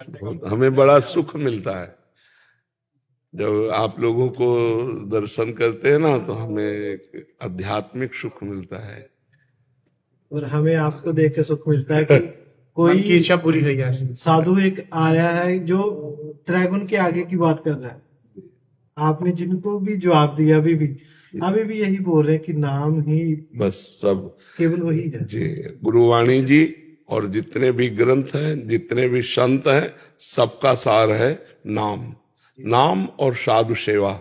हमें बड़ा सुख मिलता है जब आप लोगों को दर्शन करते हैं ना, तो हमें एक आध्यात्मिक सुख मिलता है। और हमें आपको देख के सुख मिलता है कि मन कोई की इच्छा पूरी हो गया। साधु एक आया है जो ड्रैगन के आगे की बात कर रहा है। आपने जिनको भी जवाब दिया अभी भी यही बोल रहे हैं कि नाम ही बस सब केवल वही है। जी, गुरुवाणी जी और जितने भी ग्रंथ हैं, जितने भी संत हैं, सबका सार है नाम। नाम और साधु सेवा,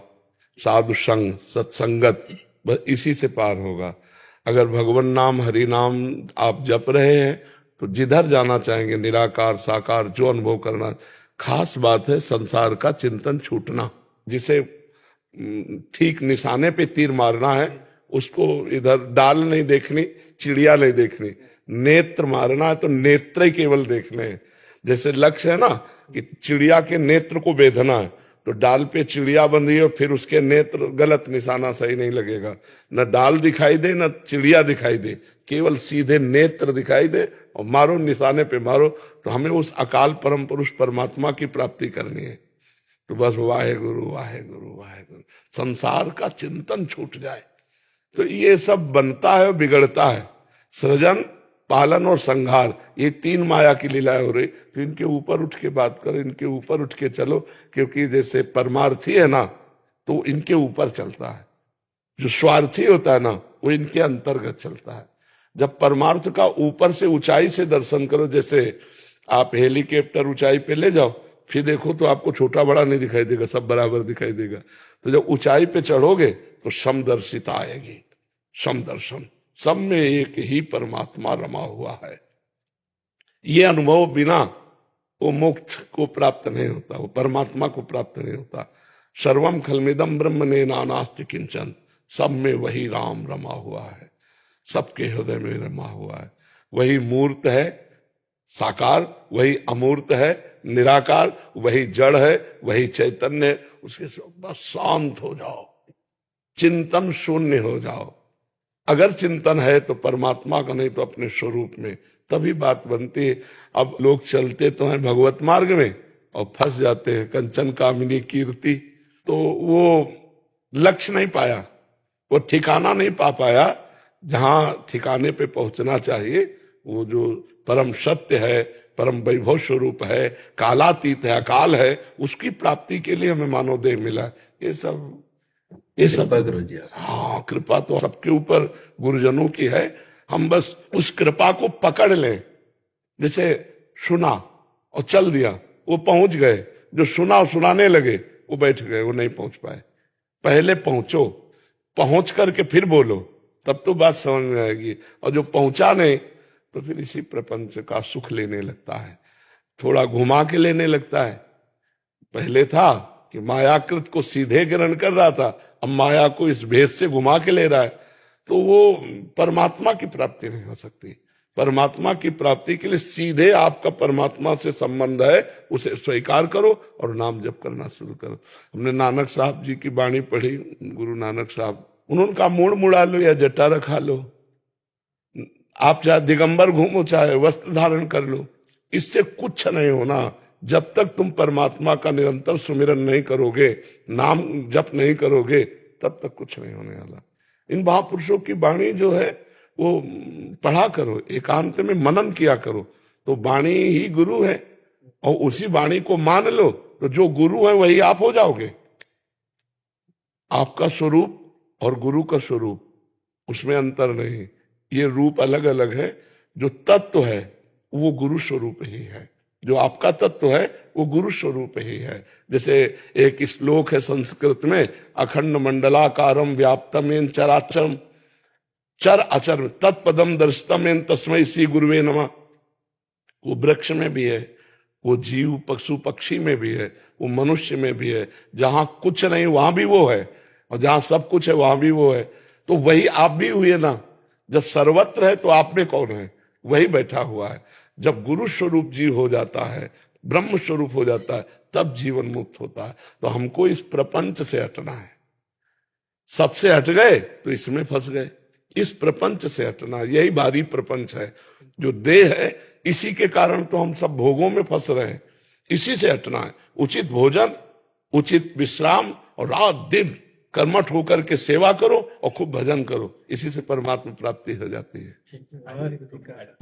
साधु संग, सत्संगत, बस इसी से पार होगा। अगर भगवान नाम, हरि नाम आप जप रहे हैं तो जिधर जाना चाहेंगे, निराकार साकार जो अनुभव करना। खास बात है संसार का चिंतन छूटना। जिसे ठीक निशाने पे तीर मारना है, उसको इधर डाल नहीं देखनी, चिड़िया नहीं देखनी, नेत्र मारना है तो नेत्र ही केवल देखने हैं। जैसे लक्ष्य है ना कि चिड़िया के नेत्र को बेधना है, तो डाल पे चिड़िया बंधी है, फिर उसके नेत्र गलत, निशाना सही नहीं लगेगा। न डाल दिखाई दे न चिड़िया दिखाई दे, केवल सीधे नेत्र दिखाई दे और मारो, निशाने पे मारो। तो हमें उस अकाल परम पुरुष परमात्मा की प्राप्ति करनी है। तो बस वाहे गुरु वाहे गुरु वाहे गुरु, संसार का चिंतन छूट जाए तो ये सब बनता है और बिगड़ता है। सृजन, पालन और संहार, ये तीन माया की लीलाएं हो रही। तो इनके ऊपर उठ के बात करो, इनके ऊपर उठ के चलो, क्योंकि जैसे परमार्थी है ना, तो इनके ऊपर चलता है। जो स्वार्थी होता है ना, वो इनके अंतर्गत चलता है। जब परमार्थ का ऊपर से ऊंचाई से दर्शन करो, जैसे आप हेलीकॉप्टर ऊंचाई पे ले जाओ, फिर देखो तो आपको छोटा बड़ा नहीं दिखाई देगा, सब बराबर दिखाई देगा। तो जब ऊंचाई पे चढ़ोगे तो समदर्शिता आएगी, समदर्शन, सब में एक ही परमात्मा रमा हुआ है। ये अनुभव बिना वो मोक्ष को प्राप्त नहीं होता, वो परमात्मा को प्राप्त नहीं होता। सर्वम खलमिदम ब्रह्म ने नानास्ति किंचन, सब में वही राम रमा हुआ है, सबके हृदय में रमा हुआ है। वही मूर्त है साकार, वही अमूर्त है निराकार, वही जड़ है, वही चैतन्य है। उसके बस शांत हो जाओ, चिंतन शून्य हो जाओ। अगर चिंतन है तो परमात्मा का, नहीं तो अपने स्वरूप में, तभी बात बनती है। अब लोग चलते तो हैं भगवत मार्ग में और फंस जाते हैं कंचन कामिनी कीर्ति। तो वो लक्ष्य नहीं पाया, वो ठिकाना नहीं पा पाया जहां ठिकाने पे पहुंचना चाहिए। वो जो परम सत्य है, परम वैभव स्वरूप है, कालातीत है, अकाल है, उसकी प्राप्ति के लिए हमें मानव देह मिला। ये सब गुरु जी। हाँ, कृपा तो सबके ऊपर गुरुजनों की है। हम बस उस कृपा को पकड़ लें। जैसे सुना और चल दिया, वो पहुंच गए। जो सुना और सुनाने लगे वो बैठ गए, वो नहीं पहुंच पाए। पहले पहुंचो, पहुंच करके फिर बोलो, तब तो बात समझ में आएगी। और जो पहुंचा नहीं तो फिर इसी प्रपंच का सुख लेने लगता है, थोड़ा घुमा के लेने लगता है। पहले था कि मायाकृत को सीधे ग्रहण कर रहा था, अब माया को इस भेद से घुमा के ले रहा है। तो वो परमात्मा की प्राप्ति नहीं हो सकती। परमात्मा की प्राप्ति के लिए सीधे आपका परमात्मा से संबंध है, उसे स्वीकार करो और नाम जप करना शुरू करो। हमने नानक साहब जी की वाणी पढ़ी, गुरु नानक साहब, उन्होंने कहा मूड़ मुड़ा लो या जटा रखा लो, आप चाहे दिगंबर घूमो चाहे वस्त्र धारण कर लो, इससे कुछ नहीं होना। जब तक तुम परमात्मा का निरंतर सुमिरन नहीं करोगे, नाम जप नहीं करोगे, तब तक कुछ नहीं होने वाला। इन महापुरुषों की वाणी जो है वो पढ़ा करो, एकांत में मनन किया करो, तो वाणी ही गुरु है। और उसी वाणी को मान लो तो जो गुरु है वही आप हो जाओगे। आपका स्वरूप और गुरु का स्वरूप, उसमें अंतर नहीं। ये रूप अलग अलग है, जो तत्व है वो गुरु स्वरूप ही है, जो आपका तत्व है वो गुरु स्वरूप ही है। जैसे एक श्लोक है संस्कृत में, अखंड मंडलाकारम व्याप्तमेन चराचरम, चर अचर तत्पदम दर्शतमेन तस्मै श्री गुरुवे नमः। वो वृक्ष में भी है, वो जीव पशु पक्षी में भी है, वो मनुष्य में भी है। जहां कुछ नहीं वहां भी वो है, और जहां सब कुछ है वहां भी वो है। तो वही आप भी हुए ना। जब सर्वत्र है तो आप में कौन है? वही बैठा हुआ है। जब गुरु स्वरूप जीव हो जाता है, ब्रह्म स्वरूप हो जाता है, तब जीवन मुक्त होता है। तो हमको इस प्रपंच से हटना है। सबसे हट गए तो इसमें फंस गए। इस प्रपंच से हटना, यही भारी प्रपंच है। जो देह है, इसी के कारण तो हम सब भोगों में फंस रहे हैं। इसी से हटना है। उचित भोजन, उचित विश्राम और रात दिन कर्मठ होकर के सेवा करो और खूब भजन करो, इसी से परमात्मा प्राप्ति हो जाती है।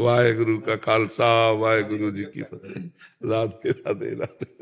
वाहेगुरु का खालसा, वाहेगुरु जी की फतेह। राधे राधे राधे।